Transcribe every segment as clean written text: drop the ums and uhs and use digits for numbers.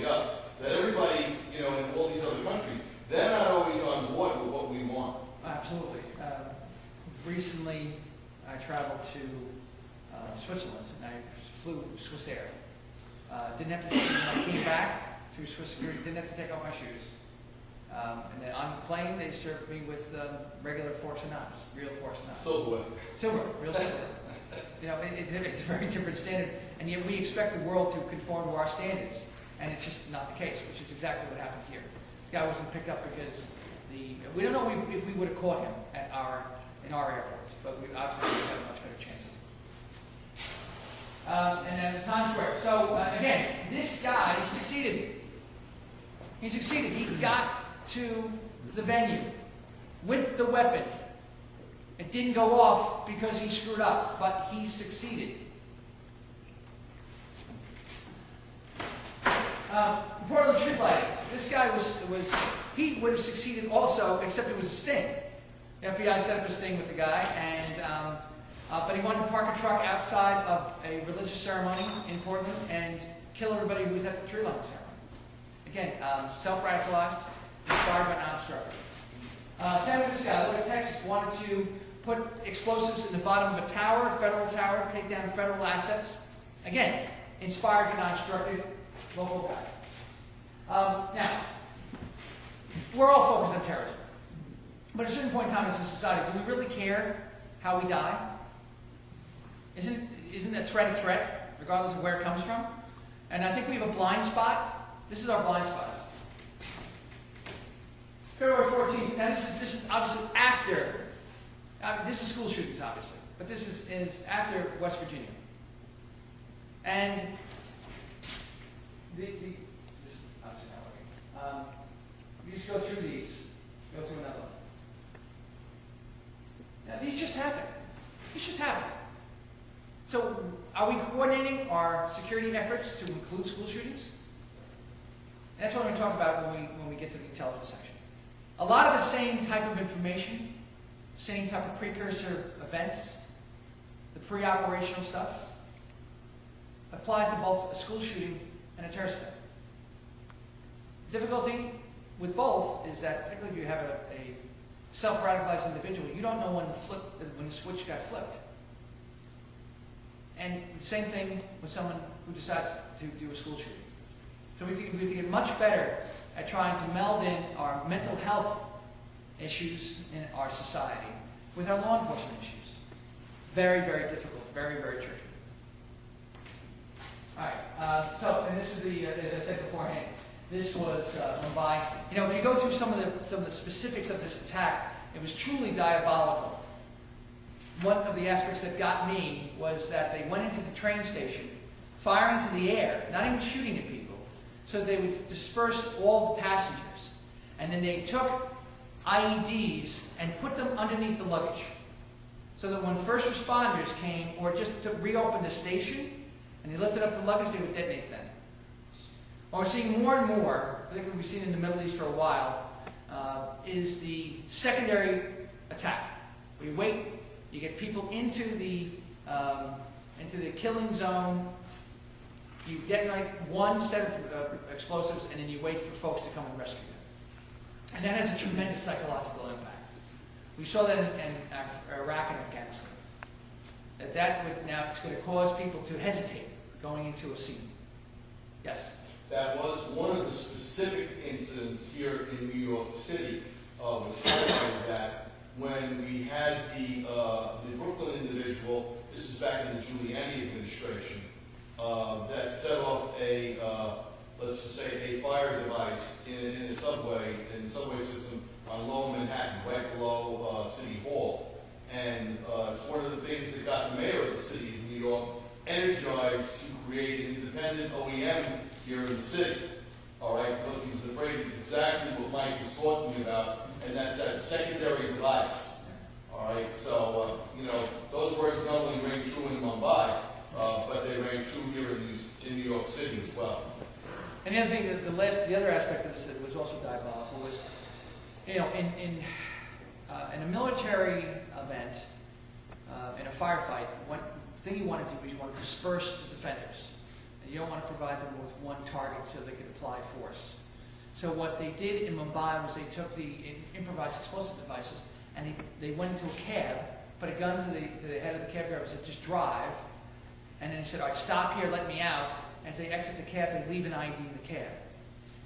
mostly up, that everybody, you know, in all these other countries, they're not always on board with what we want. Absolutely. Recently, I traveled to Switzerland, and I flew Swiss Air. Didn't have to take, when I came back through Swiss security, didn't have to take off my shoes. And then on the plane, they served me with regular forks and knives, real forks and knives. Silverware. Silver, real silver. You know, it's a very different standard, and yet we expect the world to conform to our standards, and it's just not the case, which is exactly what happened here. The guy wasn't picked up because we don't know if we would have caught him in our airports, but we obviously would have a much better chance. And then Times Square. So again, this guy succeeded. He succeeded. He got to the venue with the weapon. It didn't go off because he screwed up, but he succeeded. Portland street lighting. This guy he would have succeeded also, except it was a sting. The FBI set up a sting with the guy, and but he wanted to park a truck outside of a religious ceremony in Portland and kill everybody who was at the tree lighting ceremony. Again, self-radicalized, inspired by non-instructor. Same with this guy, look at Texas, wanted to put explosives in the bottom of a tower, a federal tower, take down federal assets. Again, inspired by non-instructed, local guy. Now, we're all focused on terrorism. But at a certain point in time as a society, do we really care how we die? Isn't a threat, regardless of where it comes from? And I think we have a blind spot. This is our blind spot. February 14th. Now this is obviously after, this is school shootings obviously, but this is after West Virginia. And this is obviously not working. You just go through these. Go through another one. Now these just happened. These just happened. So are we coordinating our security efforts to include school shootings? And that's what I'm going to talk about when we get to the intelligence section. A lot of the same type of information, same type of precursor events, the pre-operational stuff, applies to both a school shooting and a terrorist event. The difficulty with both is that, particularly if you have a self-radicalized individual, you don't know when the switch got flipped. And the same thing with someone who decides to do a school shooting. So we have to get much better at trying to meld in our mental health issues in our society with our law enforcement issues. Very, very difficult, very, very tricky. All right, and this is as I said beforehand, this was Mumbai. You know, if you go through some of the specifics of this attack, it was truly diabolical. One of the aspects that got me was that they went into the train station, firing to the air, not even shooting at people, so they would disperse all the passengers. And then they took IEDs and put them underneath the luggage, so that when first responders came, or just to reopen the station, and they lifted up the luggage, they would detonate them. What we're seeing more and more, I think we've seen in the Middle East for a while, is the secondary attack. We wait, you get people into the killing zone, you detonate one set of explosives, and then you wait for folks to come and rescue them. And that has a tremendous psychological impact. We saw that in Iraq and Afghanistan. Now it's going to cause people to hesitate going into a scene. Yes? That was one of the specific incidents here in New York City, which highlighted that when we had the Brooklyn individual, this is back in the Giuliani administration, that set off let's just say a fire device in the subway system on Lower Manhattan, right below City Hall. And it's one of the things that got the mayor of the city of New York energized to create an independent OEM here in the city. All right, because he was afraid of exactly what Mike was talking about, and that's that secondary device. All right, so you know, those words not only rang true in Mumbai, but they rang true here in New York City as well. And the other thing, the other aspect of this that was also diabolical was, you know, in a military event, in a firefight, the thing you want to do is you want to disperse the defenders. And You don't want to provide them with one target so they can apply force. So what they did in Mumbai was they took the improvised explosive devices and they went into a cab, put a gun to the head of the cab driver and said, just drive. And then he said, all right, stop here, let me out. As they exit the cab, they leave an ID in the cab.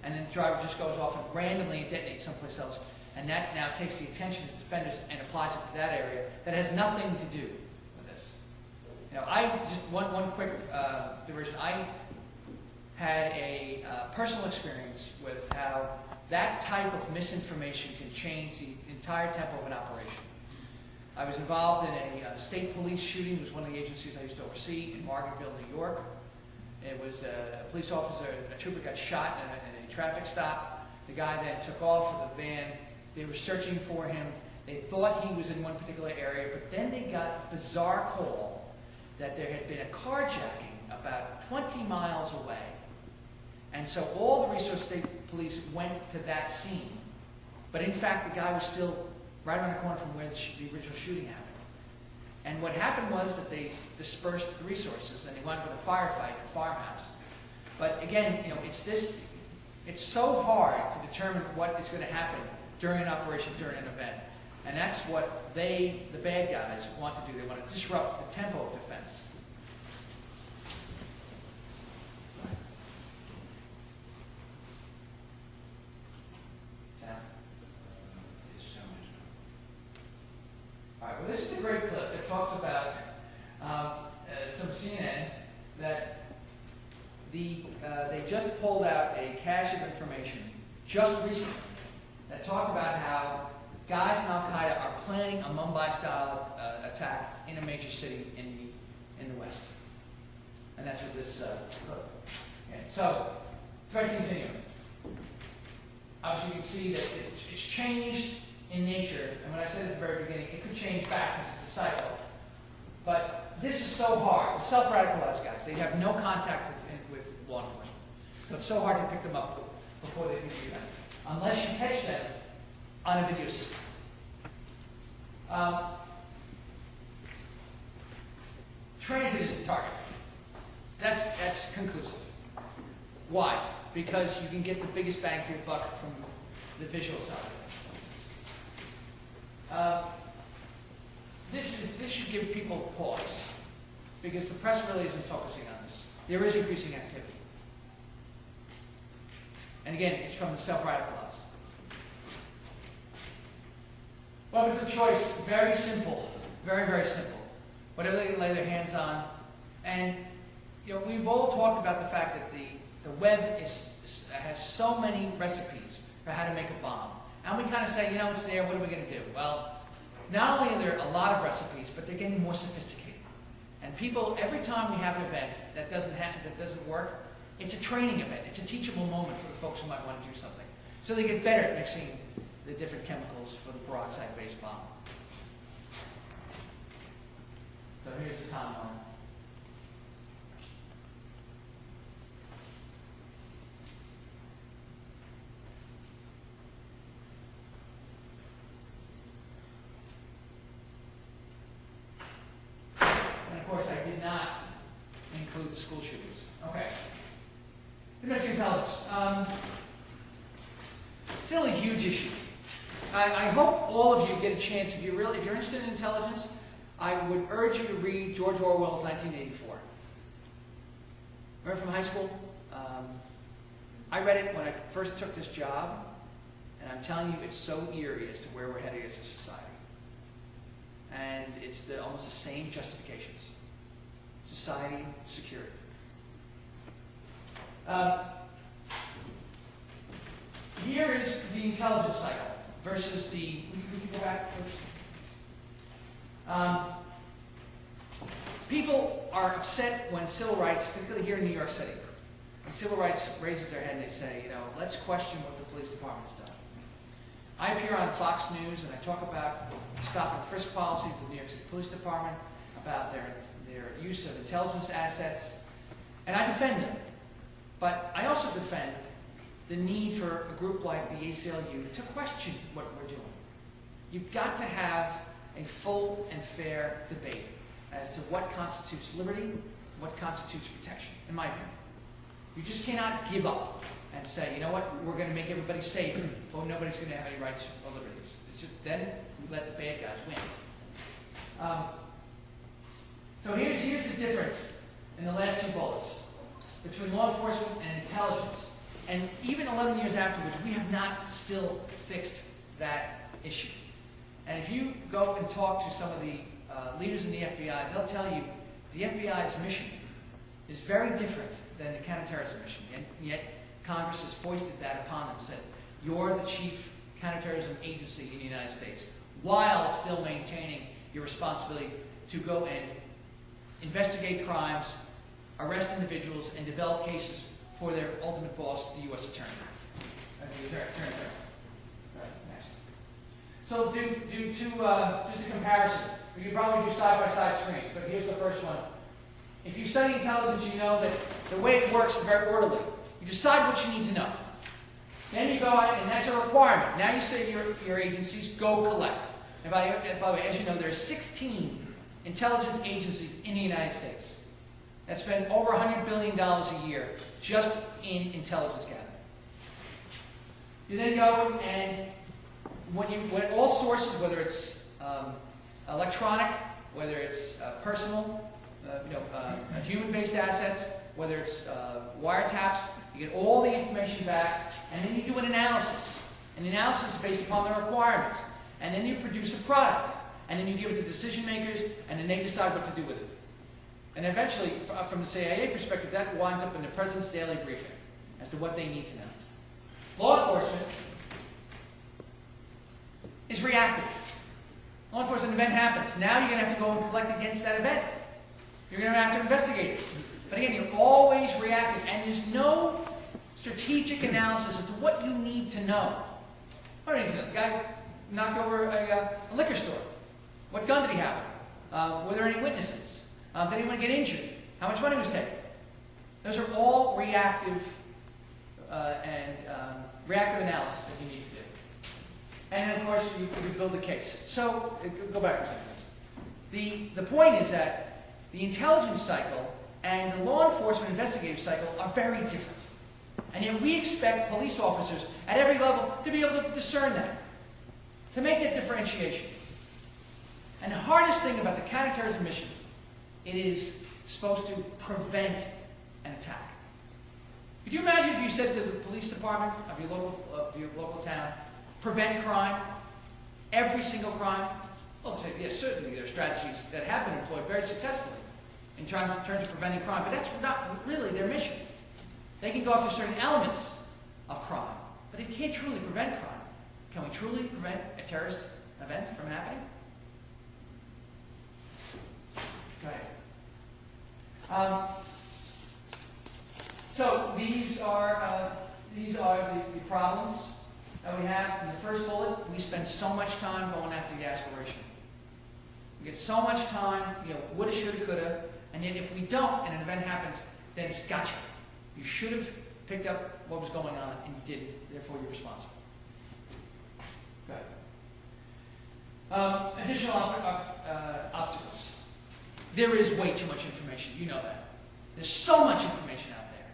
And then the driver just goes off and randomly detonates someplace else. And that now takes the attention of the defenders and applies it to that area that has nothing to do with this. You know, I just, one quick diversion. I had a personal experience with how that type of misinformation can change the entire tempo of an operation. I was involved in a state police shooting. It was one of the agencies I used to oversee in Margaretville, New York. It was a police officer, a trooper got shot in a traffic stop. The guy then took off with a van. They were searching for him. They thought he was in one particular area, but then they got a bizarre call that there had been a carjacking about 20 miles away. And so all the Resource State Police went to that scene. But in fact, the guy was still right around the corner from where the original shooting happened. And what happened was that they dispersed the resources and they went with a firefight at a farmhouse. But again, you know, it's so hard to determine what is going to happen during an operation, during an event. And that's what the bad guys, want to do. They want to disrupt the tempo of defense. All right, well, this is a great clip that talks about some CNN that they just pulled out a cache of information just recently that talked about how guys in Al-Qaeda are planning a Mumbai-style attack in a major city in the West. And that's what this clip. Okay, so, threat continuum. Obviously, you can see that it's changed in nature, and when I said at the very beginning, it could change back because it's a cycle. But this is so hard. The self-radicalized guys, they have no contact with law enforcement. So it's so hard to pick them up before they can do that, unless you catch them on a video system. Transit is the target. That's conclusive. Why? Because you can get the biggest bang for your buck from the visual side of it. This should give people pause, because the press really isn't focusing on this. There is increasing activity. And again, it's from the self-radicalized. Weapons of choice, very simple. Very, very simple. Whatever they can lay their hands on. And, you know, we've all talked about the fact that the web has so many recipes for how to make a bomb. And we kind of say, you know, it's there, what are we going to do? Well, not only are there a lot of recipes, but they're getting more sophisticated. And people, every time we have an event that doesn't work, it's a training event. It's a teachable moment for the folks who might want to do something. So they get better at mixing the different chemicals for the peroxide-based bomb. So here's the timeline. Of course, I did not include the school shootings. Okay. Domestic intelligence. Still a huge issue. I hope all of you get a chance, if you're interested in intelligence, I would urge you to read George Orwell's 1984. Remember from high school? I read it when I first took this job, and I'm telling you, it's so eerie as to where we're headed as a society. And it's almost the same justifications. Society, security. Here is the intelligence cycle versus the... We can go back, please. People are upset when civil rights, particularly here in New York City, when civil rights raises their head and they say, you know, let's question what the police department has done. I appear on Fox News and I talk about stop and frisk policy of the New York City Police Department, about their use of intelligence assets, and I defend them. But I also defend the need for a group like the ACLU to question what we're doing. You've got to have a full and fair debate as to what constitutes liberty, what constitutes protection, in my opinion. You just cannot give up and say, you know what, we're going to make everybody safe, or nobody's going to have any rights or liberties. It's just, then we let the bad guys win. So here's the difference in the last two bullets between law enforcement and intelligence. And even 11 years afterwards, we have not still fixed that issue. And if you go and talk to some of the leaders in the FBI, they'll tell you the FBI's mission is very different than the counterterrorism mission. And yet Congress has foisted that upon them, said, you're the chief counterterrorism agency in the United States, while still maintaining your responsibility to go and investigate crimes, arrest individuals, and develop cases for their ultimate boss, the U.S. Attorney. Next. So do just a comparison. We could probably do side-by-side screens, but here's the first one. If you study intelligence, you know that the way it works is very orderly. You decide what you need to know. Then you go out, and that's a requirement. Now you say to your agencies, go collect. And by the way, as you know, there are 16 intelligence agencies in the United States that spend over $100 billion a year just in intelligence gathering. You then go and when all sources, whether it's electronic, whether it's personal, human-based assets, whether it's wiretaps, you get all the information back, and then you do an analysis. And the analysis is based upon the requirements. And then you produce a product. And then you give it to decision makers, and then they decide what to do with it. And eventually, from the CIA perspective, that winds up in the President's daily briefing as to what they need to know. Law enforcement is reactive. Law enforcement event happens. Now you're going to have to go and collect against that event. You're going to have to investigate it. But again, you're always reactive, and there's no strategic analysis as to what you need to know. What do you need to know? The guy knocked over a liquor store. What gun did he have? Were there any witnesses? Did anyone get injured? How much money was taken? Those are all reactive reactive analysis that you need to do. And then, of course, you build a case. So, go back for a second. The point is that the intelligence cycle and the law enforcement investigative cycle are very different. And yet we expect police officers at every level to be able to discern that, to make that differentiation. And the hardest thing about the counterterrorism mission, it is supposed to prevent an attack. Could you imagine if you said to the police department of your local town, prevent crime, every single crime? Well, say, yes, certainly there are strategies that have been employed very successfully in terms of preventing crime, but that's not really their mission. They can go after certain elements of crime, but they can't truly prevent crime. Can we truly prevent a terrorist event from happening? Go ahead. So these are the problems that we have. In the first bullet, we spend so much time going after the aspiration. We get so much time, woulda, shoulda, coulda, and yet if we don't, and an event happens, then it's gotcha. You should have picked up what was going on, and you didn't. Therefore, you're responsible. Okay. Additional obstacles. There is way too much information. You know that. There's so much information out there.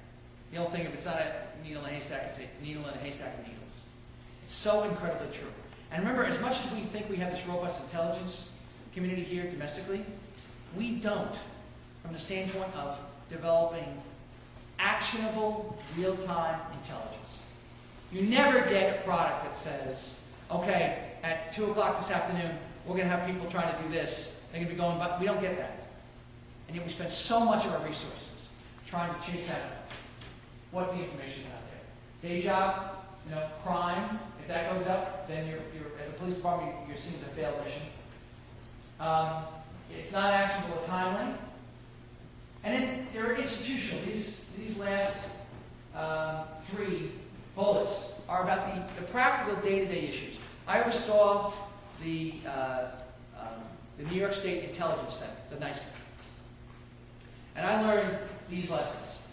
The old thing, if it's not a needle in a haystack, it's a needle in a haystack of needles. It's so incredibly true. And remember, as much as we think we have this robust intelligence community here domestically, we don't, from the standpoint of developing actionable, real-time intelligence. You never get a product that says, okay, at 2 o'clock this afternoon, we're going to have people trying to do this. They're going to be going, but we don't get that. And yet we spend so much of our resources trying to chase out what the information out there. Day job, crime, if that goes up, then you're as a police department, you're seen as a failed mission. It's not actionable or timely. And then there are institutional. These last 3 bullets are about the practical day-to-day issues. I oversaw the New York State Intelligence Center, the NYSIC. And I learned these lessons.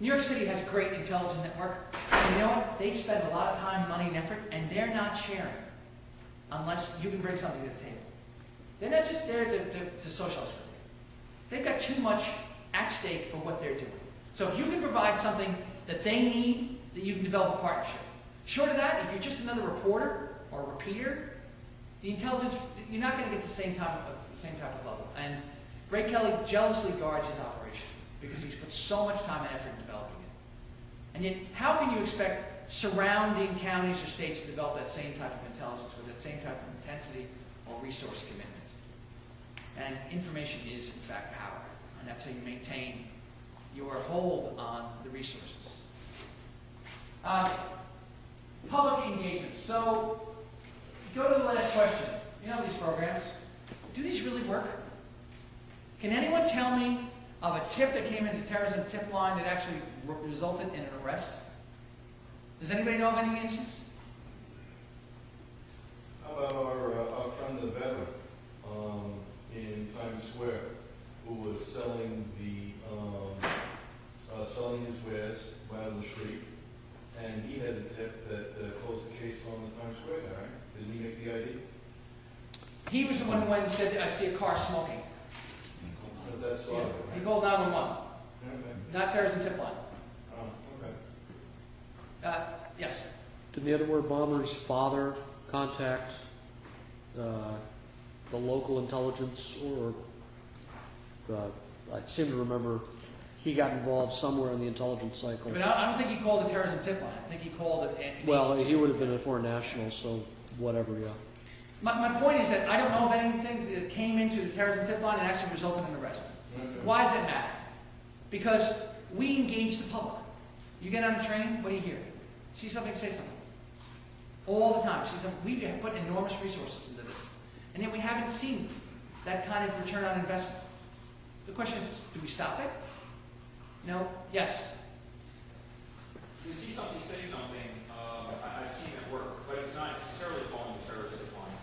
New York City has a great intelligence network. And you know what? They spend a lot of time, money, and effort, and they're not sharing unless you can bring something to the table. They're not just there to socialize with you. They've got too much at stake for what they're doing. So if you can provide something that they need, that you can develop a partnership. Short of that, if you're just another reporter or repeater, the intelligence, you're not going to get to the same type of level. And Ray Kelly jealously guards his operation because he's put so much time and effort in developing it. And yet, how can you expect surrounding counties or states to develop that same type of intelligence with that same type of intensity or resource commitment? And information is, in fact, power. And that's how you maintain your hold on the resources. Public engagement. So, go to the last question. You know these programs. Do these really work? Can anyone tell me of a tip that came into the terrorism tip line that actually resulted in an arrest? Does anybody know of any instance? How about our friend the veteran in Times Square who was selling his wares right on the street, and he had a tip that closed the case on the Times Square guy, right? Didn't he make the ID? He was the one who went and said, I see a car smoking. But that's all. He called 911. Okay. Not terrorism tip line. Oh, okay. Yes. Did the Edinburgh bomber's father contact the local intelligence, or I seem to remember he got involved somewhere in the intelligence cycle? But I don't think he called the terrorism tip line. I think he called it an Well, agency. he would have been a foreign national, so whatever, yeah. My point is that I don't know of anything that came into the terrorism tip line and actually resulted in an arrest. Okay. Why does it matter? Because we engage the public. You get on a train, what do you hear? See something, say something. All the time. See something. We have put enormous resources into this. And yet we haven't seen that kind of return on investment. The question is, do we stop it? No? Yes? You see something, say something, I've seen it work, but it's not necessarily calling the terrorist tip line.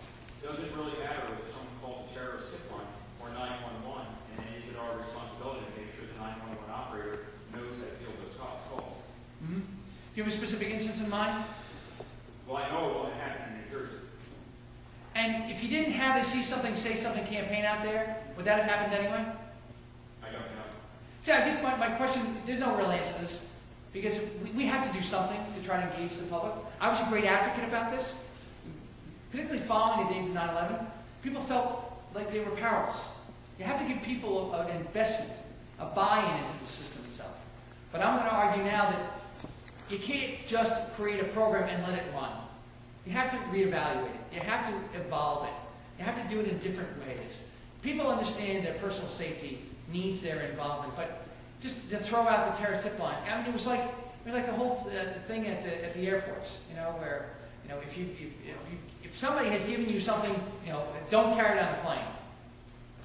Does it really matter if someone calls the terrorist tip line or 911, and is it our responsibility to make sure the 911 operator knows how to field those calls? Mm-hmm. Do you have a specific instance in mind? Well, I know it happened in New Jersey. And if you didn't have the See Something, Say Something campaign out there, would that have happened anyway? I don't know. See, I guess my question, there's no real answer to this, because we have to do something to try to engage the public. I was a great advocate about this, particularly following the days of 9/11. People felt like they were powerless. You have to give people an investment, a buy-in into the system itself. But I'm going to argue now that you can't just create a program and let it run. You have to reevaluate it. You have to evolve it. You have to do it in different ways. People understand that personal safety needs their involvement, but just to throw out the terrorist tip line, I mean, it was like the whole thing at the airports, where if somebody has given you something, don't carry it on the plane.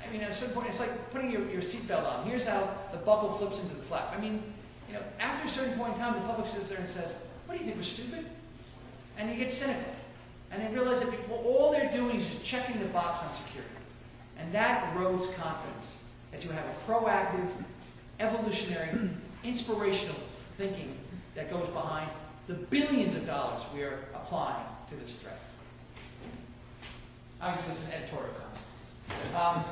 I mean, at a certain point, it's like putting your seatbelt on. Here's how the buckle flips into the flap. I mean, after a certain point in time, the public sits there and says, "What do you think, we're stupid?" And you get cynical, and they realize that all they're doing is just checking the box on security, and that erodes confidence that you have a proactive, evolutionary, inspirational thinking that goes behind the billions of dollars we are applying to this threat. Obviously, it's an editorial comment.